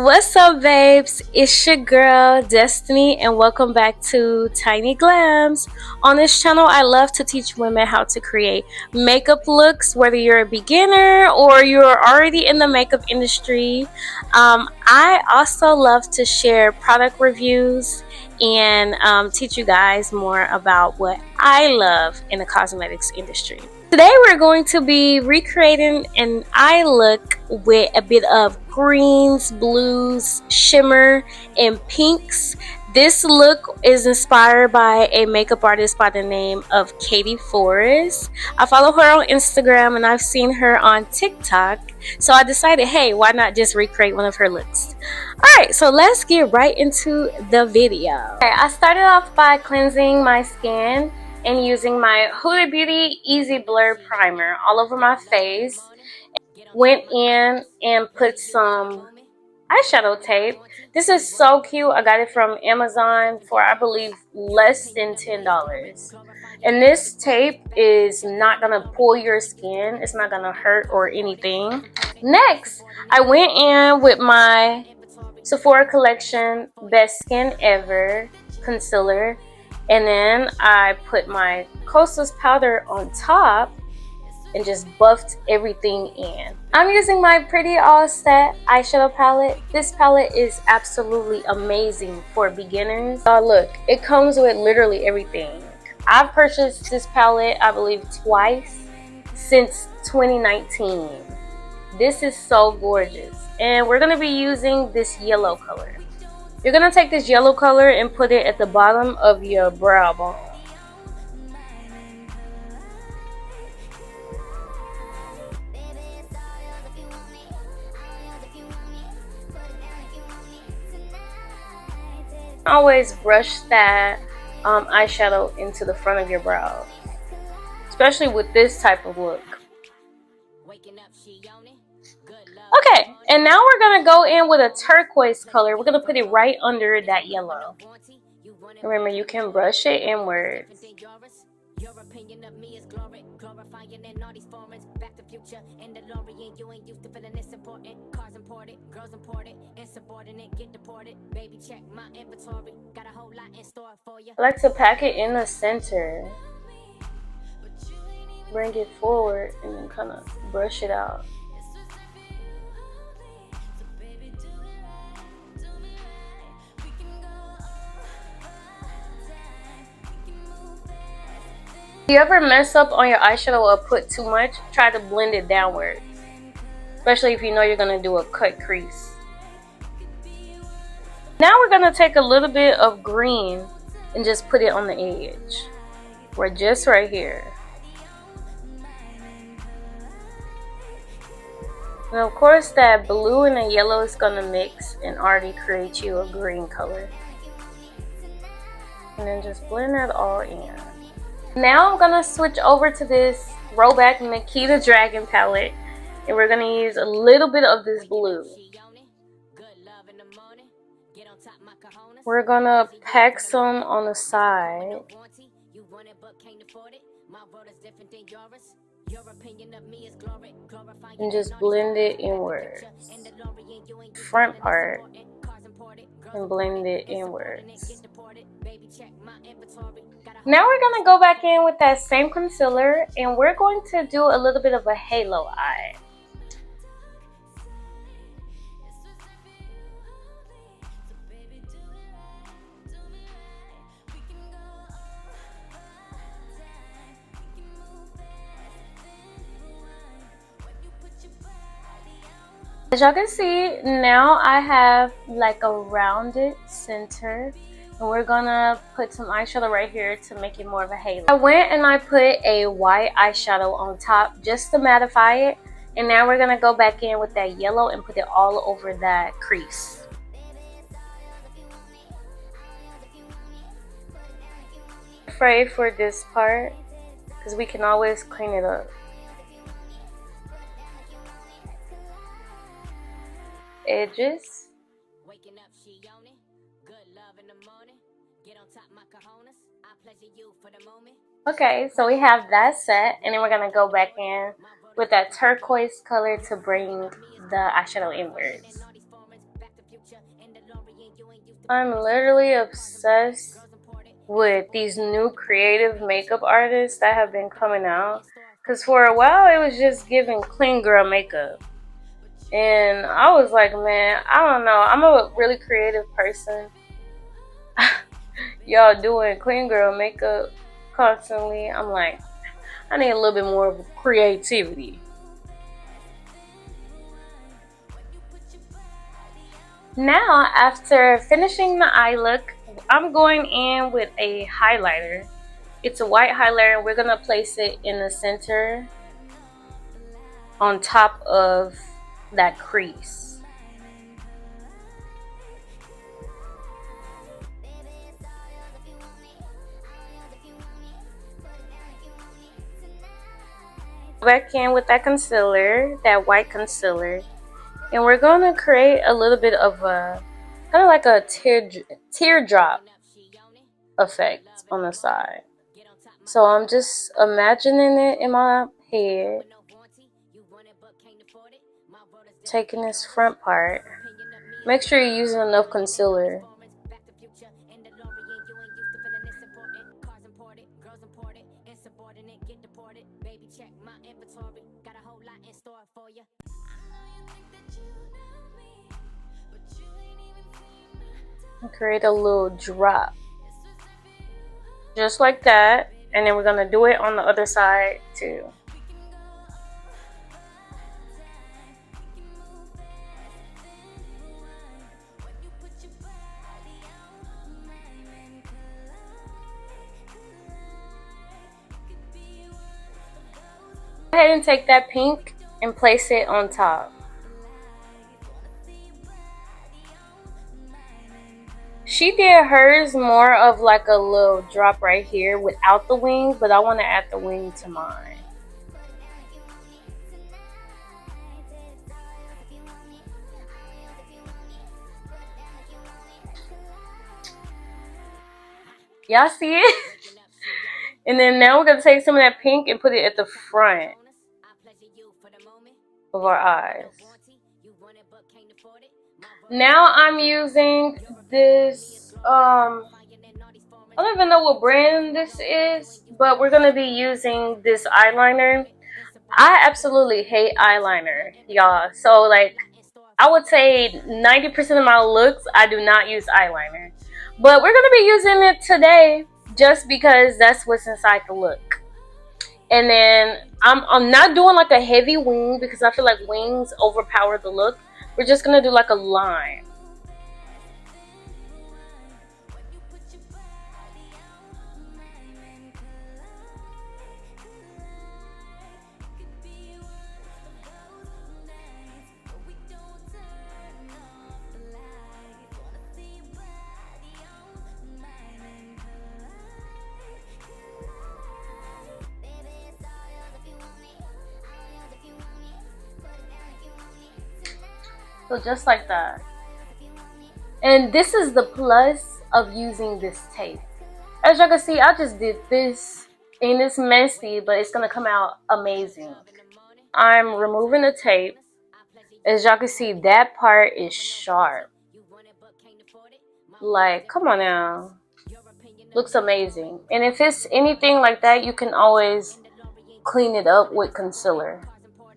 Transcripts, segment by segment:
What's up, babes? It's your girl Destiny, and welcome back to Tiny Glams. On this channel, I love to teach women how to create makeup looks, whether you're a beginner or you're already in the makeup industry. I also love to share product reviews and teach you guys more about what I love in the cosmetics industry. Today we're going to be recreating an eye look with a bit of greens, blues, shimmer, and pinks. This look is inspired by a makeup artist by the name of Katie Forrest. I follow her on Instagram and I've seen her on TikTok. So I decided, hey, why not just recreate one of her looks? Alright, so let's get right into the video. Alright, I started off by cleansing my skin and using my Huda Beauty Easy Blur Primer all over my face. Went in and put some eyeshadow tape. This is so cute. I got it from Amazon for, I believe, less than $10. And this tape is not going to pull your skin. It's not going to hurt or anything. Next, I went in with my Sephora Collection Best Skin Ever concealer. And then I put my Kosas powder on top and just buffed everything in. I'm using my Pretty All Set eyeshadow palette. This palette is absolutely amazing for beginners. Look, it comes with literally everything. I've purchased this palette, I believe, twice since 2019. This is so gorgeous. And we're gonna be using this yellow color. You're going to take this yellow color and put it at the bottom of your brow bone. Always brush that eyeshadow into the front of your brow, especially with this type of look. Okay, and now we're going to go in with a turquoise color. We're going to put it right under that yellow. Remember, you can brush it inwards. I like to pack it in the center. Bring it forward and then kind of brush it out. If you ever mess up on your eyeshadow or put too much, try to blend it downward. Especially if you know you're going to do a cut crease. Now we're going to take a little bit of green and just put it on the edge. We're just right here. And of course that blue and the yellow is going to mix and already create you a green color. And then just blend that all in. Now I'm going to switch over to this Throwback Nikita Dragon palette. And we're going to use a little bit of this blue. We're going to pack some on the side. And just blend it inwards. Front part. And blend it inwards. Now we're going to go back in with that same concealer and we're going to do a little bit of a halo eye. As y'all can see, now I have like a rounded center. And we're gonna put some eyeshadow right here to make it more of a halo. I went and I put a white eyeshadow on top just to mattify it. And now we're gonna go back in with that yellow and put it all over that crease. Afraid for this part because we can always clean it up. Edges. Okay, so we have that set, and then we're gonna go back in with that turquoise color to bring the eyeshadow inwards. I'm literally obsessed with these new creative makeup artists that have been coming out. Because for a while, it was just giving clean girl makeup. And I was like, man, I don't know. I'm a really creative person. Y'all doing clean girl makeup constantly. I'm like, I need a little bit more of creativity. Now, after finishing the eye look, I'm going in with a highlighter. It's a white highlighter, and we're going to place it in the center on top of that crease. Back in with that concealer, that white concealer, and we're going to create a little bit of a kind of like a teardrop effect on the side. So I'm just imagining it in my head, taking this front part. Make sure you're using enough concealer. Create a little drop. Just like that. And then we're going to do it on the other side too. Go ahead and take that pink and place it on top. She did hers more of like a little drop right here without the wing, but I want to add the wing to mine. Y'all see it? And then now we're going to take some of that pink and put it at the front of our eyes. Now I'm using this, I don't even know what brand this is, but we're going to be using this eyeliner. I absolutely hate eyeliner, y'all. So, like, I would say 90% of my looks, I do not use eyeliner. But we're going to be using it today just because that's what's inside the look. And then I'm not doing like a heavy wing because I feel like wings overpower the look. We're just going to do like a line. So just like that. And this is the plus of using this tape. As y'all can see, I just did this and it's messy, but it's going to come out amazing. I'm removing the tape. As y'all can see, that part is sharp. Like, come on now. Looks amazing. And if it's anything like that, you can always clean it up with concealer.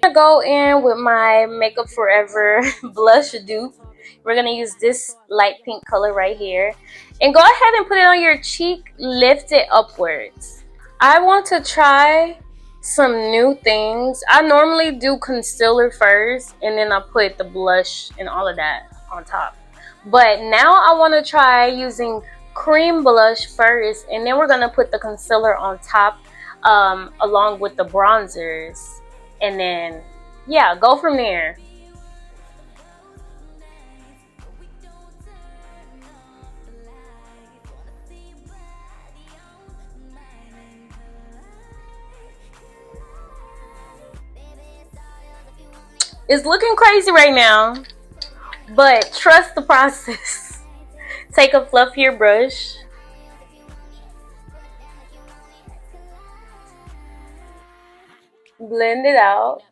I'm gonna go in with my Makeup Forever blush dupe. We're gonna use this light pink color right here, and go ahead and put it on your cheek. Lift it upwards. I want to try some new things. I normally do concealer first, and then I put the blush and all of that on top. But now I want to try using cream blush first, and then we're gonna put the concealer on top, along with the bronzers. And then, yeah, go from there. It's looking crazy right now, but trust the process. Take a fluffier brush. Blend it out.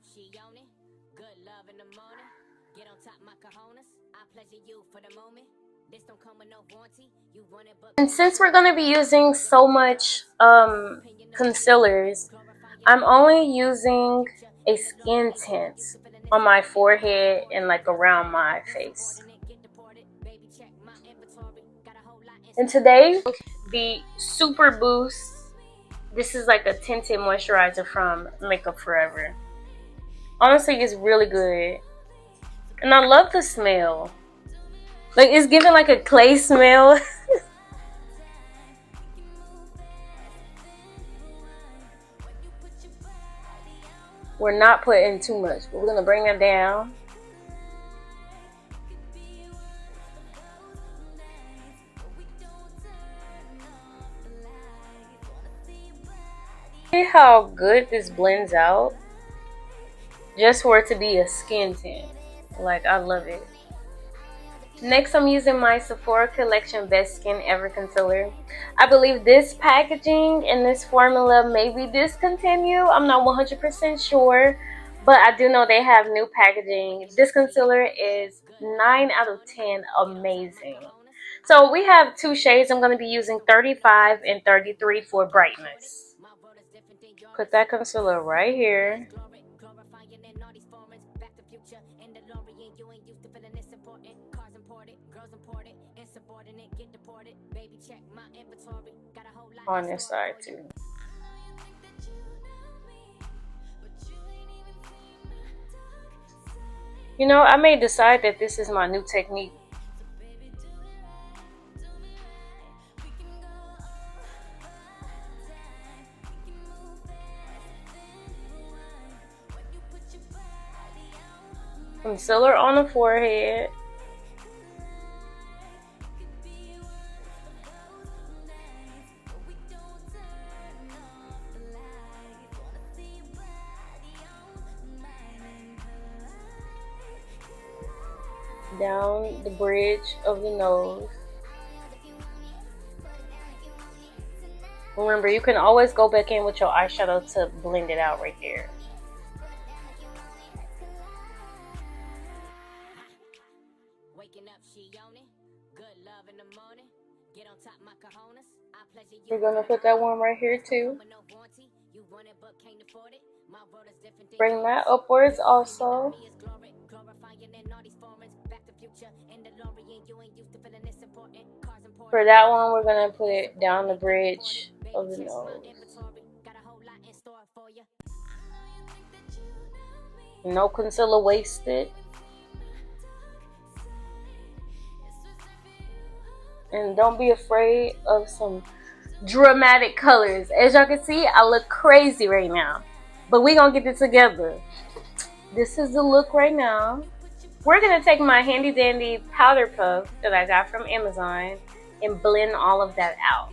And since we're going to be using so much concealers, I'm only using a skin tint on my forehead and like around my face. And today, the Super Boost. This is like a tinted moisturizer from Makeup Forever. Honestly, it's really good. And I love the smell. Like, it's giving like a clay smell. We're not putting too much, but we're going to bring it down. See how good this blends out? Just for it to be a skin tint. Like, I love it. Next, I'm using my Sephora Collection Best Skin Ever Concealer. I believe this packaging and this formula may be discontinued. I'm not 100% sure, but I do know they have new packaging. This concealer is 9 out of 10 amazing. So we have two shades. I'm going to be using 35 and 33 for brightness. Put that concealer right here. On this side too. You know, I may decide that this is my new technique. Concealer on the forehead. Down the bridge of the nose. Remember, you can always go back in with your eyeshadow to blend it out right there. We're gonna put that one right here too. Bring that upwards also. For that one, we're gonna put it down the bridge of the nose. No concealer wasted. And don't be afraid of some dramatic colors. As y'all can see, I look crazy right now. But we gonna get it together. This is the look right now. We're gonna take my handy dandy powder puff that I got from Amazon and blend all of that out.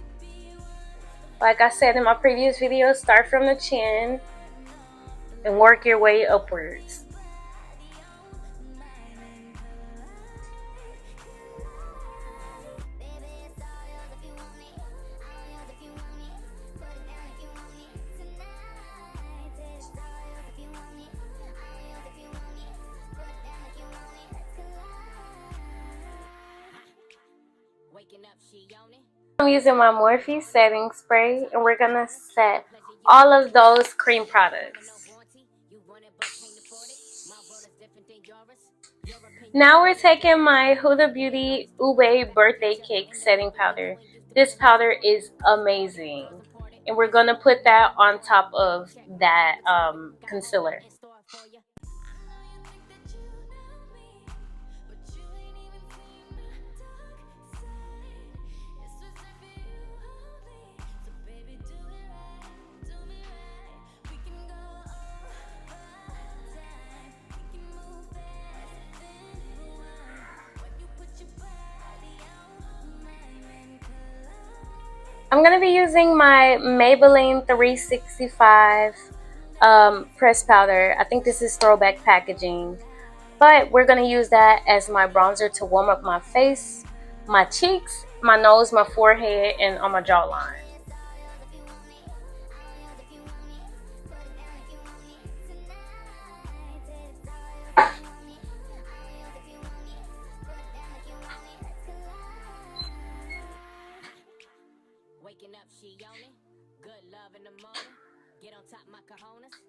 Like I said in my previous video, start from the chin and work your way upwards. I'm using my Morphe setting spray and we're gonna set all of those cream products. Now we're taking my Huda Beauty Ube Birthday Cake setting powder. This powder is amazing. And we're gonna put that on top of that concealer. I'm going to be using my Maybelline 365 pressed powder. I think this is throwback packaging. But we're going to use that as my bronzer to warm up my face, my cheeks, my nose, my forehead, and on my jawline.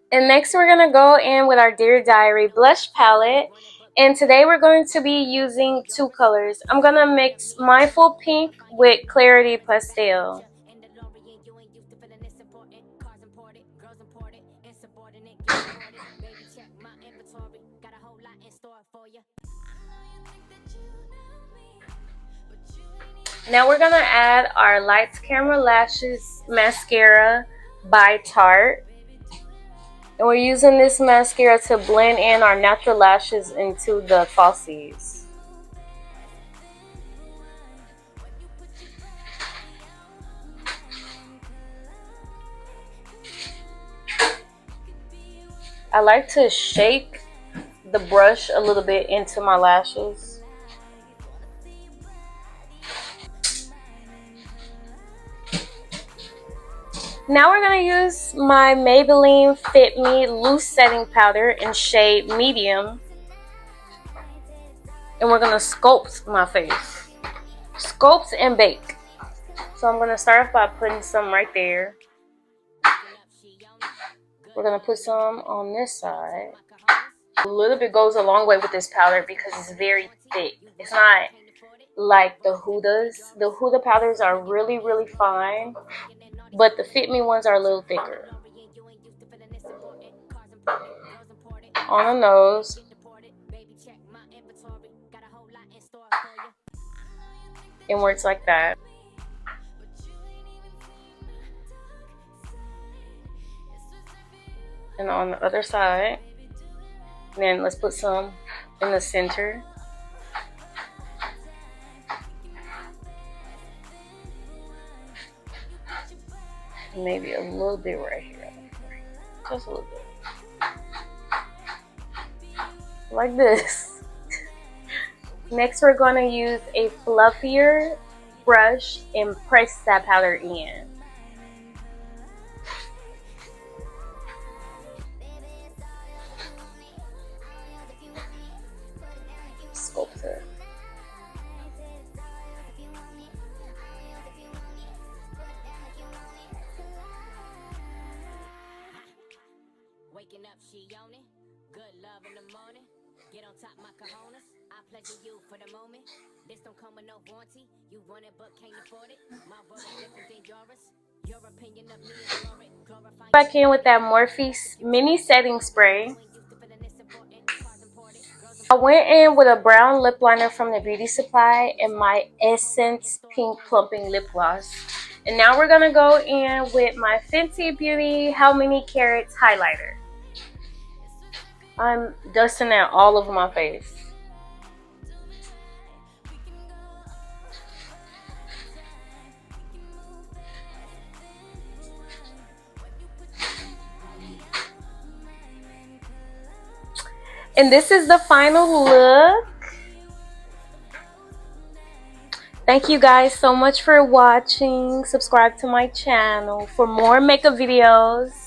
And next we're going to go in with our Dear Diary blush palette. And today we're going to be using two colors. I'm going to mix Mindful Pink with Clarity Pastel. Now we're going to add our Lights Camera Lashes mascara by Tarte. And we're using this mascara to blend in our natural lashes into the falsies. I like to shake the brush a little bit into my lashes. Now we're going to use my Maybelline Fit Me Loose Setting Powder in shade Medium. And we're going to sculpt my face. Sculpt and bake. So I'm going to start off by putting some right there. We're going to put some on this side. A little bit goes a long way with this powder because it's very thick. It's not like the Huda's. The Huda powders are really, really fine. But the Fit Me ones are a little thicker. On the nose. It works like that. And on the other side. And then let's put some in the center. Maybe a little bit right here. Just a little bit. Like this. Next we're going to use a fluffier brush and press that powder in. Sculpt it. Waking up, she on it. Good love in the morning. Get on top, my cojones. I pleasure you for the moment. This don't come with no warranty. You want it but can't afford it. My world is different than yours. Your opinion of me is glorified. Back in with that Morphe mini setting spray. I went in with a brown lip liner from the Beauty Supply and my Essence Pink Plumping Lip Gloss. And now we're going to go in with my Fenty Beauty How Many Carats highlighter. I'm dusting that all over my face. And this is the final look. Thank you guys so much for watching. Subscribe to my channel for more makeup videos.